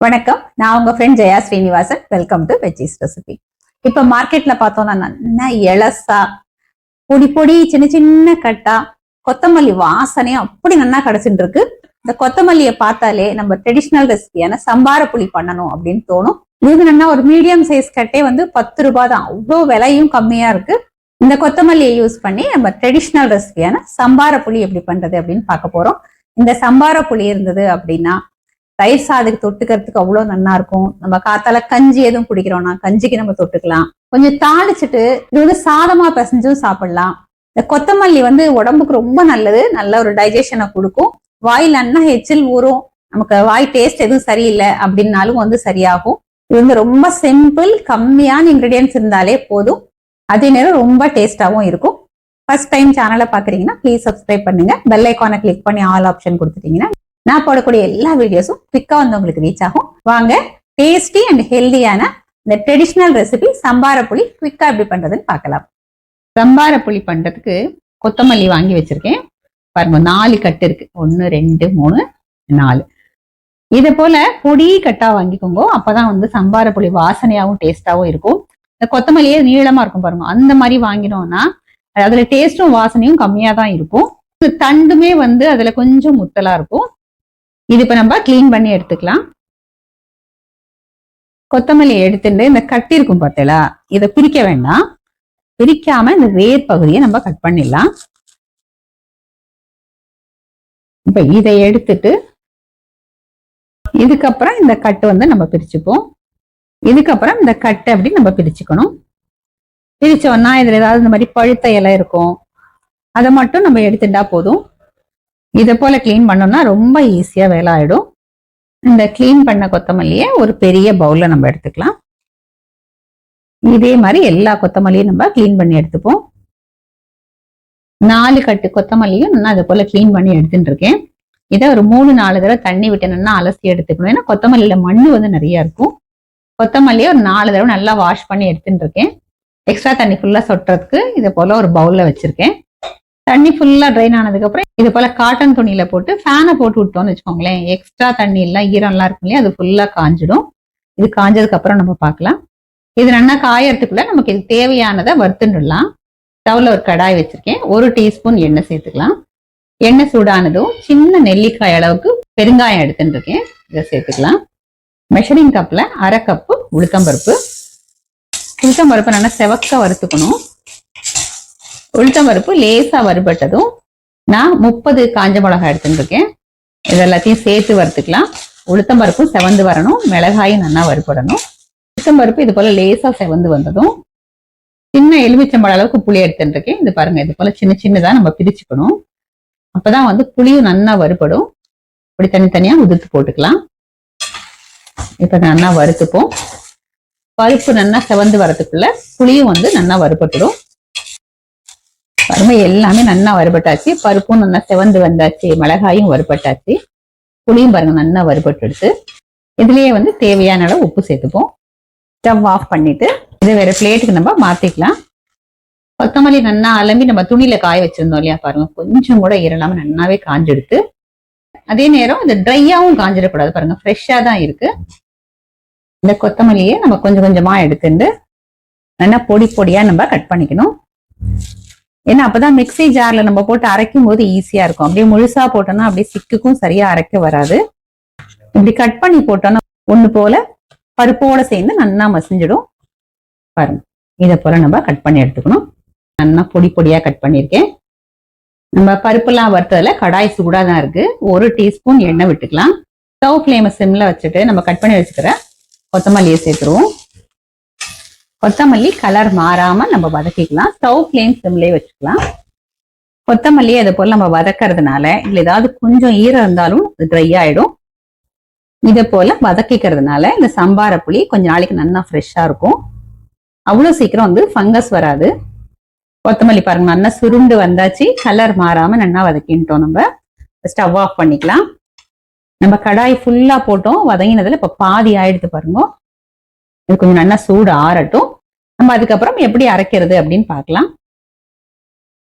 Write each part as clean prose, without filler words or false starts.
வணக்கம். நான் உங்க friend Jaya Srinivasan. Welcome to veggies recipe. இப்ப மார்க்கெட்ல பார்த்தோம்னா நல்லா எலசா பொடி பொடி சின்ன சின்ன கட்டா கொத்தமல்லி வாசனையும் அப்படி நல்லா கிடைச்சிட்டு இருக்கு. இந்த கொத்தமல்லியை பார்த்தாலே நம்ம ட்ரெடிஷ்னல் ரெசிபியான சம்பார புளி பண்ணணும் அப்படின்னு தோணும். இது நல்லா ஒரு மீடியம் சைஸ் கட்டே வந்து 10 ரூபாய் தான். அவ்வளோ விலையும் கம்மியா இருக்கு. இந்த கொத்தமல்லியை யூஸ் பண்ணி நம்ம ட்ரெடிஷ்னல் ரெசிபியான சம்பார புளி எப்படி பண்றது அப்படின்னு பார்க்க போறோம். இந்த சம்பார புளி இருந்தது அப்படின்னா தயிர் சாதத்துக்கு தொட்டுக்கிறதுக்கு அவ்வளவு நல்லா இருக்கும். நம்ம காத்தால கஞ்சி எதுவும் குடிக்கிறோம்னா கஞ்சிக்கு நம்ம தொட்டுக்கலாம். கொஞ்சம் தாளிச்சுட்டு இது வந்து சாதமா பிசைஞ்சும் சாப்பிடலாம். இந்த கொத்தமல்லி வந்து உடம்புக்கு ரொம்ப நல்லது. நல்ல ஒரு டைஜஷனை கொடுக்கும். வாயில் நல்லா எச்சில் ஊறும். நமக்கு வாய் டேஸ்ட் எதுவும் சரியில்லை அப்படின்னாலும் வந்து சரியாகும். இது வந்து ரொம்ப சிம்பிள், கம்மியான இன்கிரீடியன்ஸ் இருந்தாலே போதும். அதே நேரம் ரொம்ப டேஸ்டாவும் இருக்கும். ஃபர்ஸ்ட் டைம் சேனலை பாக்குறீங்கன்னா ப்ளீஸ் சப்ஸ்கிரைப் பண்ணுங்க. பெல் ஐக்கானை கிளிக் பண்ணி ஆல் ஆப்ஷன் கொடுத்துட்டீங்கன்னா நான் போடக்கூடிய எல்லா வீடியோஸும் குவிக்கா வந்து உங்களுக்கு ரீச் ஆகும். வாங்க டேஸ்டி அண்ட் ஹெல்தியான இந்த ட்ரெடிஷ்னல் ரெசிபி சம்பார புளி குவிக்கா எப்படி பண்றதுன்னு பார்க்கலாம். சம்பார புளி பண்றதுக்கு கொத்தமல்லி வாங்கி வச்சிருக்கேன். பாருங்க 4 கட்டு இருக்கு. 1 2 3 4. இதை போல பொடி கட்டா வாங்கிக்கோங்க. அப்பதான் வந்து சம்பார புளி வாசனையாவும் டேஸ்டாவும் இருக்கும். இந்த கொத்தமல்லியே நீளமா இருக்கும் பாருங்க. அந்த மாதிரி வாங்கினோம்னா அதுல டேஸ்டும் வாசனையும் கம்மியா தான் இருக்கும். தண்டுமே வந்து அதுல கொஞ்சம் முத்தலா இருக்கும். இது இப்ப நம்ம கிளீன் பண்ணி எடுத்துக்கலாம். கொத்தமல்லி எடுத்துட்டு இந்த கட்டி இருக்கும் பார்த்தீங்களா, இதை பிரிக்க வேண்டாம். பிரிக்காம இந்த வேர் பகுதியை நம்ம கட் பண்ணிடலாம். இப்ப இதை எடுத்துட்டு இதுக்கப்புறம் இந்த கட்டு வந்து நம்ம பிரிச்சுப்போம். இதுக்கப்புறம் இந்த கட்டை அப்படி நம்ம பிரிச்சுக்கணும். பிரிச்சோம்னா இதுல ஏதாவது இந்த மாதிரி பழுத்த இலை இருக்கும், அதை மட்டும் நம்ம எடுத்துட்டா போதும். இதை போல கிளீன் பண்ணோம்னா ரொம்ப ஈஸியா வேலை ஆயிடும். இந்த கிளீன் பண்ண கொத்தமல்லியை ஒரு பெரிய பவுல்ல நம்ம எடுத்துக்கலாம். இதே மாதிரி எல்லா கொத்தமல்லியும் நம்ம கிளீன் பண்ணி எடுத்துப்போம். 4 கட்டு கொத்தமல்லியும் நான் அதை போல கிளீன் பண்ணி எடுத்துட்டு இருக்கேன். இதை ஒரு 3-4 தடவை தண்ணி விட்டு அலசி எடுத்துக்கணும். ஏன்னா கொத்தமல்லியில மண்ணு வந்து நிறைய இருக்கும். கொத்தமல்லியை ஒரு 4 தடவை நல்லா வாஷ் பண்ணி எடுத்துட்டு இருக்கேன். எக்ஸ்ட்ரா தண்ணி ஃபுல்லா சொட்டுறதுக்கு இதை போல ஒரு பவுல்ல வச்சிருக்கேன். தண்ணி ஃபுல்லா ட்ரைன் ஆனதுக்கு அப்புறம் இது போல காட்டன் துணியில போட்டு ஃபேனை போட்டு விட்டோம்னு வச்சுக்கோங்களேன், எக்ஸ்ட்ரா தண்ணி எல்லாம் ஈரம் எல்லாம் இருக்கும் இல்லையா, அது ஃபுல்லா காஞ்சிடும். இது காஞ்சதுக்கு அப்புறம் நம்ம பார்க்கலாம். இது நல்லா காயறதுக்குள்ள நமக்கு இது தேவையானதை வறுத்துடலாம். ஸ்டவ்ல ஒரு கடாய் வச்சிருக்கேன். 1 டீஸ்பூன் எண்ணெய் சேர்த்துக்கலாம். எண்ணெய் சூடானதும் சின்ன நெல்லிக்காய் அளவுக்கு பெருங்காயம் எடுத்துட்டு இருக்கேன். இதை சேர்த்துக்கலாம். மெஷரிங் கப்ல 1/2 கப்பு உளுத்தம்பருப்பு. உளுத்தம்பருப்பு நல்லா செவக்க வறுத்துக்கணும். உளுத்தம்பருப்பு லேசா வறுபட்டதும் நான் 30 காஞ்ச மிளகாய் எடுத்துருக்கேன். இது எல்லாத்தையும் சேர்த்து வறுத்துக்கலாம். உளுத்தம்பருப்பும் செவந்து வரணும், மிளகாயும் நல்லா வறுபடணும். உளுத்தம்பருப்பு இது போல லேசா செவந்து வந்ததும் சின்ன எலுமிச்சம்பழம் அளவுக்கு புளி எடுத்துருக்கேன். இது பாருங்க, இது போல சின்ன சின்னதா நம்ம பிரிச்சுக்கணும். அப்பதான் வந்து புளியும் நல்லா வறுபடும். இப்படி தனித்தனியா உதிர்த்து போட்டுக்கலாம். இப்ப நல்லா வறுத்துப்போம். பருப்பு நல்லா செவந்து வரதுக்குள்ள புளியும் வந்து நல்லா வறுபட்டுடும். பாருங்க, எல்லாமே நல்லா வறுபட்டாச்சு. பருப்பும் நல்லா செவந்து வந்தாச்சு, மிளகாயும் வறுபட்டாச்சு, புளியும் பாருங்க நல்லா வறுபட்டுடுச்சு. இதுலயே வந்து தேவையான அளவு உப்பு சேர்த்துப்போம். ஸ்டவ் ஆஃப் பண்ணிட்டு இதை வேற பிளேட்டுக்கு நம்ம மாத்திக்கலாம். கொத்தமல்லி நல்லா அலம்பி நம்ம துணியில காய வச்சிருந்தோம் இல்லையா, பாருங்க கொஞ்சம் கூட ஈரலாம நல்லாவே காஞ்செடுத்து. அதே நேரம் இது ட்ரையாவும் காஞ்சிடக்கூடாது. பாருங்க ஃப்ரெஷ்ஷா தான் இருக்கு. இந்த கொத்தமல்லியை நம்ம கொஞ்சம் கொஞ்சமா எடுத்துட்டு நல்லா பொடி பொடியா நம்ம கட் பண்ணிக்கணும். ஏன்னா அப்பதான் மிக்சி ஜார்ல நம்ம போட்டு அரைக்கும் போது ஈஸியா இருக்கும். அப்படியே முழுசா போட்டோம்னா அப்படியே சிக்குக்கும் சரியா அரைக்க வராது. இப்படி கட் பண்ணி போட்டோம்னா ஒண்ணு போல பருப்போட சேர்ந்து நல்லா மசிஞ்சிடும். பாருங்க, இதை போல நம்ம கட் பண்ணி எடுத்துக்கணும். நல்லா பொடி பொடியா கட் பண்ணிருக்கேன். நம்ம பருப்புலாம் வறுத்ததுல கடாய் சூடா தான் இருக்கு. 1 டீஸ்பூன் எண்ணெய் விட்டுக்கலாம். ஸ்டவ் ஃப்ளேமை சிம்ல வச்சுட்டு நம்ம கட் பண்ணி வச்சுக்கிற கொத்தமல்லியை சேர்த்துருவோம். கொத்தமல்லி கலர் மாறாம நம்ம வதக்கிக்கலாம். ஸ்டவ் ஃப்ளேம் சிம்லயே வச்சுக்கலாம். கொத்தமல்லி அதை போல நம்ம வதக்கிறதுனால இதுல ஏதாவது கொஞ்சம் ஈரம் இருந்தாலும் ட்ரை ஆயிடும். இதை போல வதக்கிக்கிறதுனால இந்த சம்பார புளி கொஞ்ச நாளைக்கு நல்லா ஃப்ரெஷ்ஷா இருக்கும். அவ்வளவு சீக்கிரம் வந்து ஃபங்கஸ் வராது. கொத்தமல்லி பாருங்க நல்லா சுருண்டு வந்தாச்சு. கலர் மாறாம நல்லா வதக்கிட்டோம். நம்ம ஸ்டவ் ஆஃப் பண்ணிக்கலாம். நம்ம கடாய் ஃபுல்லா போட்டோம், வதங்கினதுல இப்ப பாதி ஆயிடுத்து பாருங்க. இது கொஞ்சம் நல்லா சூடு ஆறட்டும். நம்ம அதுக்கப்புறம் எப்படி அரைக்கிறது அப்படின்னு பார்க்கலாம்.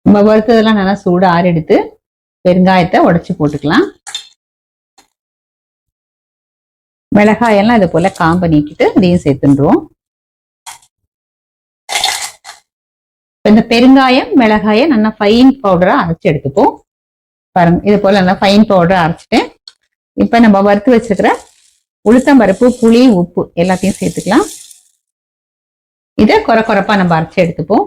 நம்ம வறுத்ததெல்லாம் நல்லா சூடு ஆறெடுத்து பெருங்காயத்தை உடைச்சு போட்டுக்கலாம். மிளகாயெல்லாம் இது போல காம்பை நீக்கிட்டு இதையும் சேர்த்துருவோம். இந்த பெருங்காயம் மிளகாயை நல்லா ஃபைன் பவுடரா அரைச்சி எடுத்துப்போம். பாருங்க, இது போல நல்லா ஃபைன் பவுடரா அரைச்சிட்டேன். இப்ப நம்ம வறுத்து வச்சிருக்கிற உளுத்தம்பருப்பு, புளி, உப்பு எல்லாத்தையும் சேர்த்துக்கலாம். இதை கொரப்பா நம்ம அரைச்சி எடுத்துப்போம்.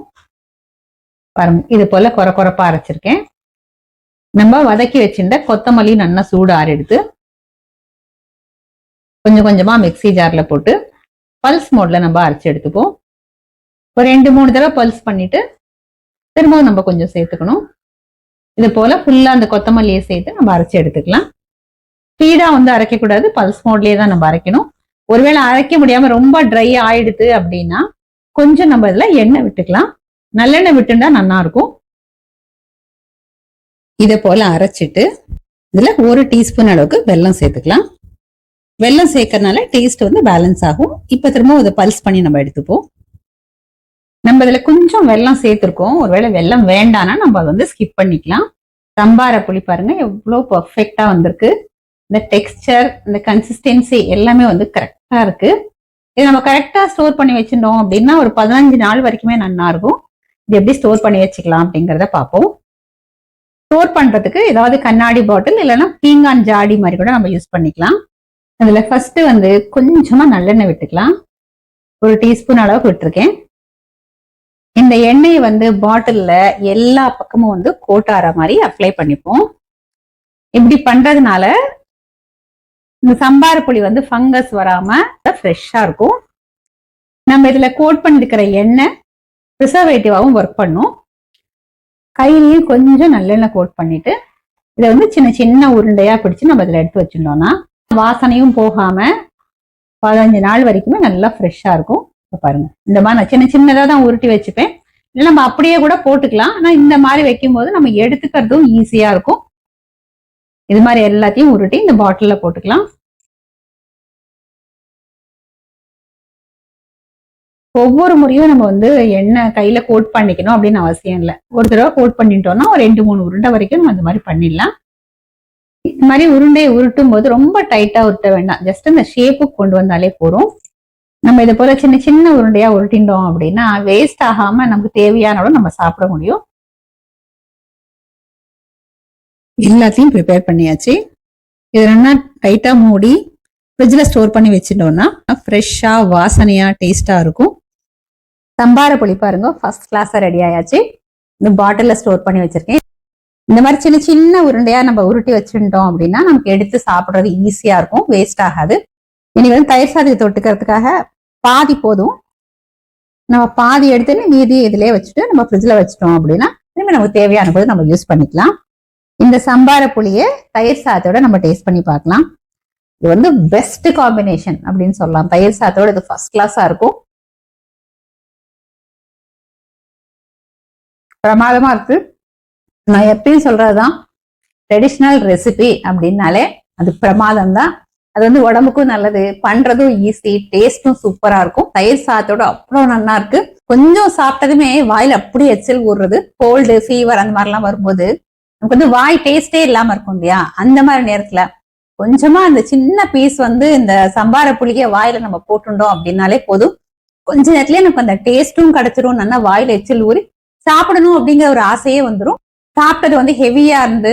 பாருங்க, இது போல கொரப்பா அரைச்சிருக்கேன். நம்ம வதக்கி வச்சிருந்த கொத்தமல்லி நல்லா சூடு ஆற எடுத்து கொஞ்சம் கொஞ்சமா மிக்ஸி ஜார்ல போட்டு பல்ஸ் மோட்ல நம்ம அரைச்சி எடுத்துப்போம். ஒரு 2-3 தடவை பல்ஸ் பண்ணிட்டு திரும்பவும் நம்ம கொஞ்சம் சேர்த்துக்கணும். இது போல ஃபுல்லா அந்த கொத்தமல்லியை சேர்த்து நம்ம அரைச்சி எடுத்துக்கலாம். ஸ்பீடா வந்து அரைக்க கூடாது, பல்ஸ் மோட்லயே தான் நம்ம அரைக்கணும். ஒருவேளை அரைக்க முடியாம ரொம்ப ட்ரை ஆயிடுது அப்படின்னா கொஞ்சம் நம்ம இதுல எண்ணெய் விட்டுக்கலாம். நல்லெண்ணெய் விட்டுண்டா நல்லா இருக்கும். இதை போல அரைச்சிட்டு இதுல 1 டீஸ்பூன் அளவுக்கு வெல்லம் சேர்த்துக்கலாம். வெல்லம் சேர்க்கறதுனால டேஸ்ட் வந்து பேலன்ஸ் ஆகும். இப்ப திரும்ப இதை பல்ஸ் பண்ணி நம்ம எடுத்துப்போம். நம்ம இதுல கொஞ்சம் வெல்லம் சேர்த்திருக்கோம். ஒருவேளை வெல்லம் வேண்டாம்னா நம்ம வந்து ஸ்கிப் பண்ணிக்கலாம். சம்பார புளி பாருங்க எவ்வளவு பர்ஃபெக்டா வந்திருக்கு. இந்த டெக்ஸ்டர், இந்த கன்சிஸ்டன்சி எல்லாமே வந்து கரெக்டா இருக்கு. இதை நம்ம கரெக்டா ஸ்டோர் பண்ணி வச்சிருந்தோம் அப்படின்னா ஒரு 15 நாள் வரைக்குமே நல்லா இருக்கும். இது எப்படி ஸ்டோர் பண்ணி வச்சுக்கலாம் அப்படிங்கிறத பார்ப்போம். ஸ்டோர் பண்றதுக்கு ஏதாவது கண்ணாடி பாட்டில் இல்லைன்னா பீங்கான் ஜாடி மாதிரி கூட நம்ம யூஸ் பண்ணிக்கலாம். அதுல ஃபர்ஸ்ட் வந்து கொஞ்சமா நல்லெண்ணெய் விட்டுக்கலாம். 1 டீஸ்பூன் அளவுக்கு விட்டுருக்கேன். இந்த எண்ணெயை வந்து பாட்டில்ல எல்லா பக்கமும் வந்து கோட்டார மாதிரி அப்ளை பண்ணிப்போம். இப்படி பண்றதுனால இந்த சம்பார புளி வந்து ஃபங்கஸ் வராம ஃப்ரெஷ்ஷா இருக்கும். நம்ம இதுல கோட் பண்ணிருக்கிற எண்ணெய் ப்ரிசர்வேட்டிவாவும் ஒர்க் பண்ணும். கையிலையும் கொஞ்சம் நல்லெண்ணெய் கோட் பண்ணிட்டு இதை வந்து சின்ன சின்ன உருண்டையா பிடிச்சு நம்ம இதுல எடுத்து வச்சிருந்தோம்னா வாசனையும் போகாம 15 நாள் வரைக்குமே நல்லா ஃப்ரெஷ்ஷா இருக்கும். பாருங்க, இந்த மாதிரி நான் சின்ன சின்னதா தான் உருட்டி வச்சுப்பேன். இல்லை நம்ம அப்படியே கூட போட்டுக்கலாம். ஆனா இந்த மாதிரி வைக்கும் போது நம்ம எடுத்துக்கிறதும் ஈஸியா இருக்கும். இது மாதிரி எல்லாத்தையும் உருட்டி இந்த பாட்டில்ல போட்டுக்கலாம். ஒவ்வொரு முறையும் நம்ம வந்து எண்ணெய் கையில கோட் பண்ணிக்கணும் அப்படின்னு அவசியம் இல்லை. ஒரு தடவை கோட் பண்ணிட்டோம்னா ஒரு 2-3 உருண்டை வரைக்கும் நம்ம இந்த மாதிரி பண்ணிடலாம். இந்த மாதிரி உருண்டையை உருட்டும் போது ரொம்ப டைட்டா உருட்ட வேண்டாம். ஜஸ்ட் இந்த ஷேப்புக்கு கொண்டு வந்தாலே போதும். நம்ம இதை போல சின்ன சின்ன உருண்டையா உருட்டிண்டோம் அப்படின்னா வேஸ்ட் ஆகாம நமக்கு தேவையானோட நம்ம சாப்பிட முடியும். எல்லாத்தையும் ப்ரிப்பேர் பண்ணியாச்சு. இது நல்லா டைட்டா மூடி ஃப்ரிட்ஜில் ஸ்டோர் பண்ணி வச்சுட்டோம்னா ஃப்ரெஷ்ஷா வாசனையா டேஸ்டா இருக்கும். சம்பார புளி பாருங்க ஃபர்ஸ்ட் கிளாஸா ரெடி ஆயாச்சு. இந்த பாட்டில்ல ஸ்டோர் பண்ணி வச்சிருக்கேன். இந்த மாதிரி சின்ன சின்ன உருண்டையா நம்ம உருட்டி வச்சுட்டோம் அப்படின்னா நமக்கு எடுத்து சாப்பிட்றது ஈஸியா இருக்கும், வேஸ்ட் ஆகாது. இன்னைக்கு வந்து தயிர் சாதத்தை தொட்டுக்கிறதுக்காக பாதி போதும். நம்ம பாதி எடுத்துன்னு மீதி இதுலயே வச்சுட்டு நம்ம ஃப்ரிட்ஜ்ல வச்சுட்டோம் அப்படின்னா திரும்பி நமக்கு தேவையான போது நம்ம யூஸ் பண்ணிக்கலாம். இந்த சம்பார புளியை தயிர் சாதத்தோட நம்ம டேஸ்ட் பண்ணி பார்க்கலாம். இது வந்து பெஸ்ட் காம்பினேஷன் அப்படின்னு சொல்லலாம். தயிர் சாதத்தோட இது ஃபர்ஸ்ட் கிளாஸா இருக்கும். பிரமாதமா இருக்கு. நான் எப்பயும் சொல்றதுதான், ட்ரெடிஷ்னல் ரெசிபி அப்படின்னாலே அது பிரமாதம் தான். அது வந்து உடம்புக்கும் நல்லது, பண்றதும் ஈஸி, டேஸ்டும் சூப்பரா இருக்கும். தயிர் சாதத்தோட அவ்வளோ நல்லா இருக்கு. கொஞ்சம் சாப்பிட்டதுமே வாயில அப்படியே எச்சில் ஊறுறது. கோல்டு, ஃபீவர் அந்த மாதிரிலாம் வரும்போது நமக்கு வந்து வாய் டேஸ்டே இல்லாம இருக்கும் இல்லையா? அந்த மாதிரி நேரத்துல கொஞ்சமா அந்த சின்ன பீஸ் வந்து இந்த சம்பார புளிய வாயில நம்ம போட்டுட்டோம் அப்படின்னாலே போதும். கொஞ்ச நேரத்துலயே நமக்கு அந்த டேஸ்டும் கிடைச்சிரும். நல்லா வாயில எச்சில் ஊறி சாப்பிடணும் அப்படிங்கிற ஒரு ஆசையே வந்துடும். சாப்பிட்டது வந்து ஹெவியா இருந்து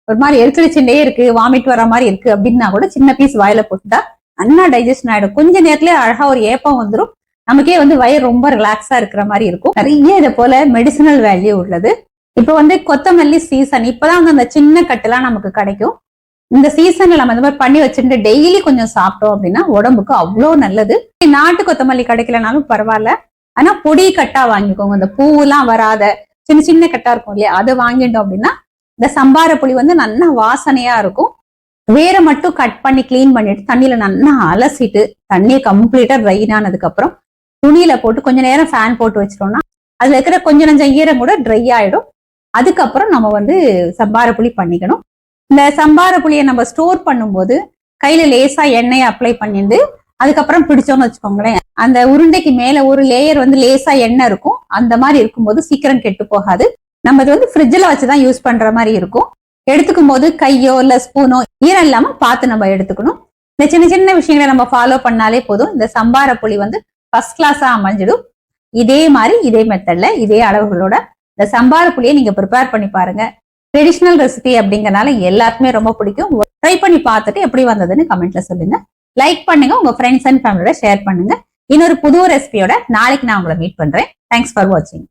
ஒரு மாதிரி எரிச்சலிச்சுட்டே இருக்கு, வாமிட் வர மாதிரி இருக்கு அப்படின்னா கூட சின்ன பீஸ் வாயில போட்டுட்டா நல்லா டைஜஷன் ஆயிடும். கொஞ்ச நேரத்துல அழகா ஒரு ஏப்பம் வந்துடும். நமக்கே வந்து வயிறு ரொம்ப ரிலாக்ஸா இருக்கிற மாதிரி இருக்கும். நிறைய இதை போல மெடிசினல் வேல்யூ உள்ளது. இப்ப வந்து கொத்தமல்லி சீசன், இப்பதான் வந்து அந்த சின்ன கட்டுலாம் நமக்கு கிடைக்கும். இந்த சீசன்ல நம்ம இந்த மாதிரி பண்ணி வச்சுட்டு டெய்லி கொஞ்சம் சாப்பிட்டோம் அப்படின்னா உடம்புக்கு அவ்வளோ நல்லது. நாட்டு கொத்தமல்லி கிடைக்கலனாலும் பரவாயில்ல, ஆனா பொடி கட்டா வாங்கிக்கோங்க. இந்த பூவெல்லாம் வராத சின்ன சின்ன கட்டா இருக்கும் இல்லையா, அதை வாங்கிட்டோம் அப்படின்னா இந்த சம்பார புளி வந்து நல்லா வாசனையா இருக்கும். வேற மட்டும் கட் பண்ணி கிளீன் பண்ணிட்டு தண்ணியில நல்லா அலசிட்டு தண்ணியை கம்ப்ளீட்டா ட்ரைன் ஆனதுக்கு அப்புறம் துணியில போட்டு கொஞ்ச நேரம் ஃபேன் போட்டு வச்சிட்டோம்னா அதுல இருக்கிற கொஞ்சம் நஞ்சம் ஈரம் கூட ட்ரை ஆயிடும். அதுக்கப்புறம் நம்ம வந்து சம்பார புளி பண்ணிக்கணும். இந்த சம்பார புளியை நம்ம ஸ்டோர் பண்ணும்போது கையில லேசா எண்ணெயை அப்ளை பண்ணிட்டு அதுக்கப்புறம் பிடிச்சோம்னு வச்சுக்கோங்களேன், அந்த உருண்டைக்கு மேல ஒரு லேயர் வந்து லேசா எண்ணெய் இருக்கும். அந்த மாதிரி இருக்கும்போது சீக்கிரம் கெட்டு போகாது. நம்ம இது வந்து ஃப்ரிட்ஜில் வச்சுதான் யூஸ் பண்ற மாதிரி இருக்கும். எடுத்துக்கும் போது கையோ இல்ல ஸ்பூனோ ஈரம் இல்லாம பார்த்து நம்ம எடுத்துக்கணும். இந்த சின்ன சின்ன விஷயங்களை நம்ம ஃபாலோ பண்ணாலே போதும். இந்த சம்பார புளி வந்து ஃபர்ஸ்ட் கிளாஸா அமைஞ்சிடும். இதே மாதிரி இதே மெத்தட்ல இதே அளவுகளோட இந்த சம்பார புளியை நீங்க ப்ரிப்பேர் பண்ணி பாருங்க. ட்ரெடிஷனல் ரெசிபி அப்படிங்கறனால எல்லாருக்குமே ரொம்ப பிடிக்கும். ட்ரை பண்ணி பார்த்துட்டு எப்படி வந்ததுன்னு கமெண்ட்ல சொல்லுங்க. லைக் பண்ணுங்க, உங்க ஃப்ரெண்ட்ஸ் அண்ட் ஃபேமிலியோட ஷேர் பண்ணுங்க. இன்னொரு புது ரெசிபியோட நாளைக்கு நான் உங்களை மீட் பண்றேன். தேங்க்ஸ் ஃபார் வாட்சிங்.